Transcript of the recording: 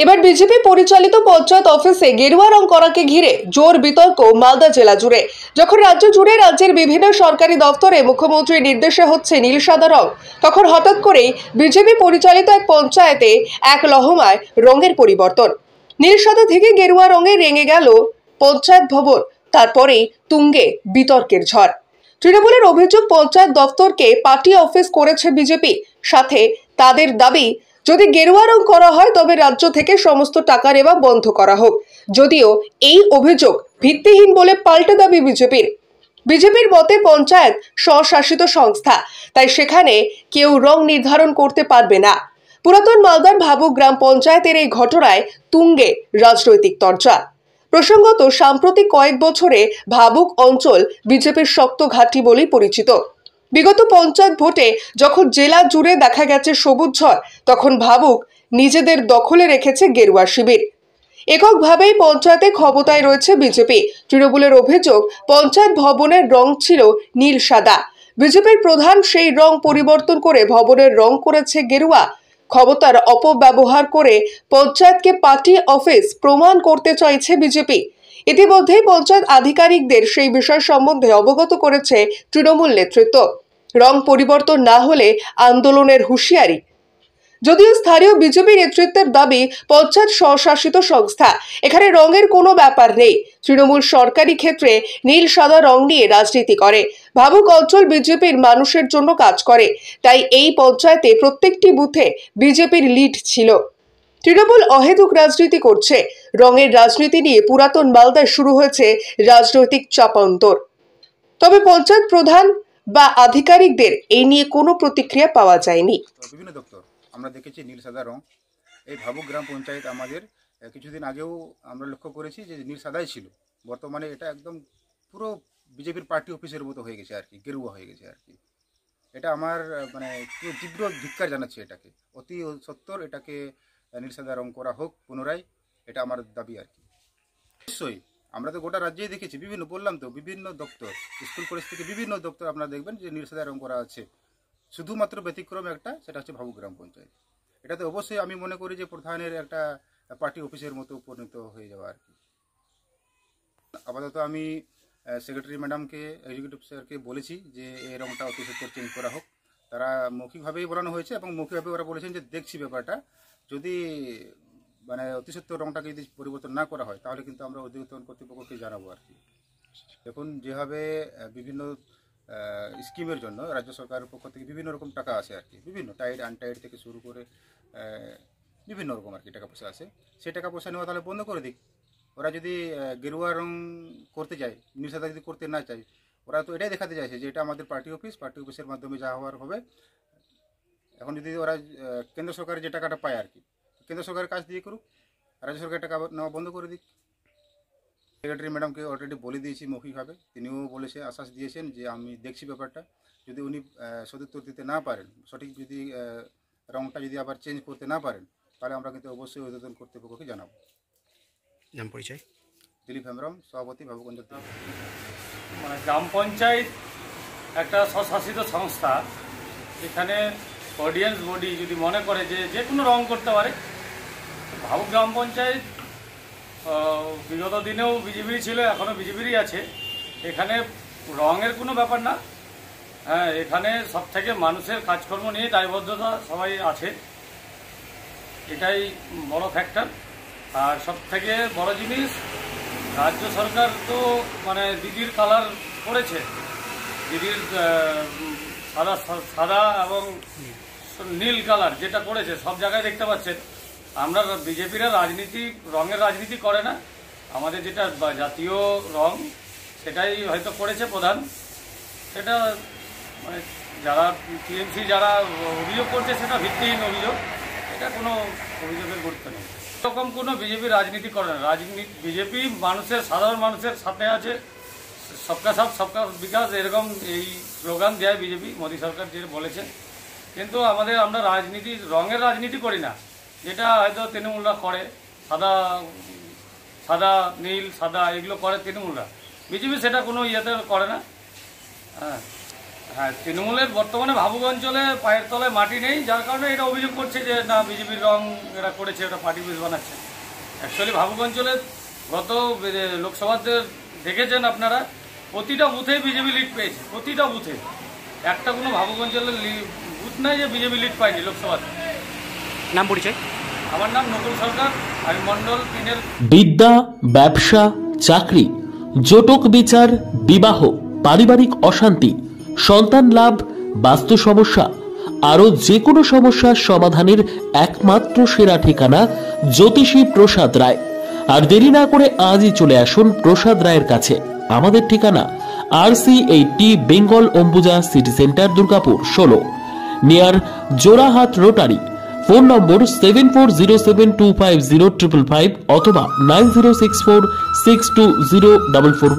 এবার বিজেপি পরিচালিত পঞ্চায়েত অফিসে গেরুয়া রং করাকে ঘিরে জোর বিতর্ক মালদা জেলা জুড়ে। যখন রাজ্য জুড়ে রাজ্যের বিভিন্ন সরকারি দপ্তরে মুখ্যমন্ত্রীর নির্দেশে হচ্ছে নীল সাদা রং, তখন হঠাৎ করেই বিজেপি পরিচালিত এক পঞ্চায়েতে এক লহমায় রঙের পরিবর্তন। নীল সাদা থেকে গেরুয়া রঙে রেঙে গেল পঞ্চায়েত ভবন। তারপরেই তুঙ্গে বিতর্কের ঝড়। তৃণমূলের অভিযোগ, পঞ্চায়েত দপ্তরকে পার্টি অফিস করেছে বিজেপি। সাথে তাদের দাবি, যদি গেরুয়া রং করা হয় তবে রাজ্য থেকে সমস্ত টাকা নেওয়া বন্ধ করা হোক। যদিও এই অভিযোগ ভিত্তিহীন বলে পাল্টা দাবি বিজেপির মতে পঞ্চায়েত স্বশাসিত সংস্থা, তাই সেখানে কেউ রং নির্ধারণ করতে পারবে না। পুরাতন মালদার ভাবুক গ্রাম পঞ্চায়েতের এই ঘটনায় তুঙ্গে রাজনৈতিক চর্চা। প্রসঙ্গত, সাম্প্রতিক কয়েক বছরে ভাবুক অঞ্চল বিজেপির শক্ত ঘাঁটি বলেই পরিচিত। বিগত পঞ্চায়েত ভোটে যখন জেলা জুড়ে দেখা গেছে সবুজ ঝড়, তখন ভাবুক নিজেদের দখলে রেখেছে গেরুয়া শিবির। এককভাবেই পঞ্চায়েতে ক্ষমতায় রয়েছে বিজেপি। তৃণমূলের অভিযোগ, পঞ্চায়েত ভবনের রং ছিল নীল সাদা। বিজেপির প্রধান সেই রং পরিবর্তন করে ভবনের রং করেছে গেরুয়া। ক্ষমতার অপব্যবহার করে পঞ্চায়েতকে পার্টি অফিস প্রমাণ করতে চাইছে বিজেপি। ইতিমধ্যেই পঞ্চায়েত আধিকারিকদের সেই বিষয় সম্বন্ধে অবগত করেছে তৃণমূল নেতৃত্ব। রং পরিবর্তন না হলে আন্দোলনের হুঁশিয়ারি। যদিও স্থানীয় বিজেপি নেতৃত্বের দাবি, পঞ্চায়েত স্বশাসিত সংস্থা, এখানে রঙের কোনো ব্যাপার নেই। তৃণমূল সরকারি ক্ষেত্রে নীল সাদা রং নিয়ে রাজনীতি করে। ভাবুক অঞ্চল বিজেপির মানুষের জন্য কাজ করে, তাই এই পঞ্চায়েতে প্রত্যেকটি বুথে বিজেপির লিড ছিল। তৃণমূল অহেতুক রাজনীতি করছে। রঙের রাজনীতি নিয়ে পুরাতন মালদায় শুরু হয়েছে রাজনৈতিক চাপান্তর। তবে পঞ্চায়েত প্রধান বা আধিকারিকদের এই নিয়ে কোনো প্রতিক্রিয়া পাওয়া যায়নি। বিভিন্ন দপ্তর আমরা দেখেছি নীল সাদা রং। এই ভাবুক গ্রাম পঞ্চায়েত আমাদের কিছুদিন আগেও আমরা লক্ষ্য করেছি যে নীল সাদাই ছিল। বর্তমানে এটা একদম পুরো বিজেপির পার্টি অফিসের মতো হয়ে গেছে আর কি, গেরুয়া হয়ে গেছে আর কি। এটা আমার পুরো তীব্র ধিক্কার জানাচ্ছে এটাকে। অতি সত্বর এটাকে নীল সাদা রং করা হোক পুনরায়, এটা আমার দাবি আর কি। অবশ্যই আমরা তো গোটা রাজ্যেই দেখেছি, বিভিন্ন দপ্তর, স্কুল কলেজ থেকে বিভিন্ন দপ্তর আপনারা দেখবেন যে নীল সাদা রং করা আছে। শুধুমাত্র ব্যতিক্রম একটা, সেটা হচ্ছে ভাবুক গ্রাম পঞ্চায়েত। এটাতে অবশ্যই আমি মনে করি যে প্রধানের একটা পার্টি অফিসের মতো পরিণত হয়ে যাওয়া আর কি। আপাতত আমি সেক্রেটারি ম্যাডামকে, এক্সিকিউটিভ স্যারকে বলেছি যে এই রংটা অতি সত্বর চেঞ্জ করা হোক। তারা মৌখিকভাবেই বলানো হয়েছে এবং মৌখিকভাবে ওরা বলেছেন যে দেখছি ব্যাপারটা, যদি অতি সত্বর রংটাকে যদি পরিবর্তন না করা হয় তাহলে কিন্তু আমরা অধিকতন কর্তৃপক্ষকে জানাবো আর কি। দেখুন, যেভাবে বিভিন্ন স্কিমের জন্য রাজ্য সরকারের পক্ষ থেকে বিভিন্ন রকম টাকা আসে আর কি, বিভিন্ন টাইড আনটাইড থেকে শুরু করে বিভিন্ন রকম আর কি টাকা পয়সা আসে। সেই টাকা পয়সা নেওয়া তাহলে বন্ধ করে দিক। ওরা যদি গেরুয়া রং করতে চায়, নীল সাদা যদি করতে না চায়, ওরা তো এটাই দেখাতে চাইছে যে এটা আমাদের পার্টি অফিসের মাধ্যমে যা হওয়ার হবে। এখন যদি ওরা কেন্দ্র সরকারের যে টাকাটা পায় আর কি, কেন্দ্র সরকারের কাজ দিয়ে করুক, রাজ্য সরকারের টাকা নেওয়া বন্ধ করে দিক। সেক্রেটারি ম্যাডামকে অলরেডি বলে দিয়েছি মৌখিকভাবে, তিনিও বলেছে, আশ্বাস দিয়েছেন যে আমি দেখছি ব্যাপারটা। যদি উনি সদুত্তর দিতে না পারেন, সঠিক যদি রংটা যদি আবার চেঞ্জ করতে না পারেন, তাহলে আমরা কিন্তু অবশ্যই ঊর্ধ্বতন কর্তৃপক্ষকে জানাবো। নাম পরিচয়? দিলীপ হেমব্রম, সভাপতি, ভাবুক অঞ্চল। গ্রাম পঞ্চায়েত একটা স্বশাসিত সংস্থা। এখানে অডিয়েন্স বডি যদি মনে করে যে কোনো রং করতে পারে। ভাবুক গ্রাম পঞ্চায়েত বিগত দিনেও বিজেপি ছিল, এখনও বিজেপিরই আছে। এখানে রঙের কোনো ব্যাপার না। হ্যাঁ, এখানে সব থেকে মানুষের কাজকর্ম নিয়ে দায়বদ্ধতা সবাই আছে, এটাই বড় ফ্যাক্টর। আর সব থেকে বড় জিনিস, রাজ্য সরকার তো দিদির কালার করেছে, দিদির সাদা এবং নীল কালার যেটা করেছে সব জায়গায় দেখতে পাচ্ছেন। আমরা বিজেপিরা রঙের রাজনীতি করে না। আমাদের যেটা জাতীয় রং সেটাই হয়তো করেছে প্রধান। সেটা যারা টিএমসি যারা অভিযোগ করছে সেটা ভিত্তিহীন অভিযোগ, এটা কোনো অভিযোগের গুরুত্ব নেই। এরকম কোনো বিজেপি রাজনীতি করে না। বিজেপি সাধারণ মানুষের সাথে আছে, সবকা সাথ সবকা বিকাশ, এরকম এই স্লোগান দেয় বিজেপি, মোদী সরকার যে বলেছে। কিন্তু আমরা রঙের রাজনীতি করি না, যেটা হয়তো তৃণমূলরা করে। সাদা নীল সাদা এগুলো করে তৃণমূলরা, বিজেপি সেটা কোনো ইয়েতে করে না। হ্যাঁ, হ্যাঁ, তৃণমূলের বর্তমানে ভাবুক অঞ্চলে পায়ের তলায় মাটি নেই, যার কারণে এটা অভিযোগ করছে যে না বিজেপির রং এরা করেছে, ওটা পার্টি বেস বানাচ্ছে। অ্যাকচুয়ালি ভাবুক অঞ্চলে গত লোকসভাতে দেখেছেন আপনারা, প্রতিটা বুথেই বিজেপি লিড পেয়েছে, প্রতিটা বুথে। একটা কোনো ভাবুক অঞ্চলের বুথ নাই যে বিজেপি লিড পায়নি লোকসভাতে। নাম পরিচয়? আমার নাম নকুল সরকার, আমি মন্ডল 3-এর। বিদ্যা, ব্যবসা, চাকরি, জটক বিচার, বিবাহ, পারিবারিক অশান্তি, সন্তান লাভ, বাস্তু সমস্যা, আরো যে কোনো সমস্যার সমাধানের একমাত্র সেরা ঠিকানা জ্যোতিষী প্রসাদ রায়। আর দেরি না করে আজই চলে আসুন প্রসাদ রায়ের কাছে। আমাদের ঠিকানা RC80 Bengal Ambuja city centre, Durgapur 16, near Jorhat rotary. Phone নম্বর 7407250555 অথবা 9064620441।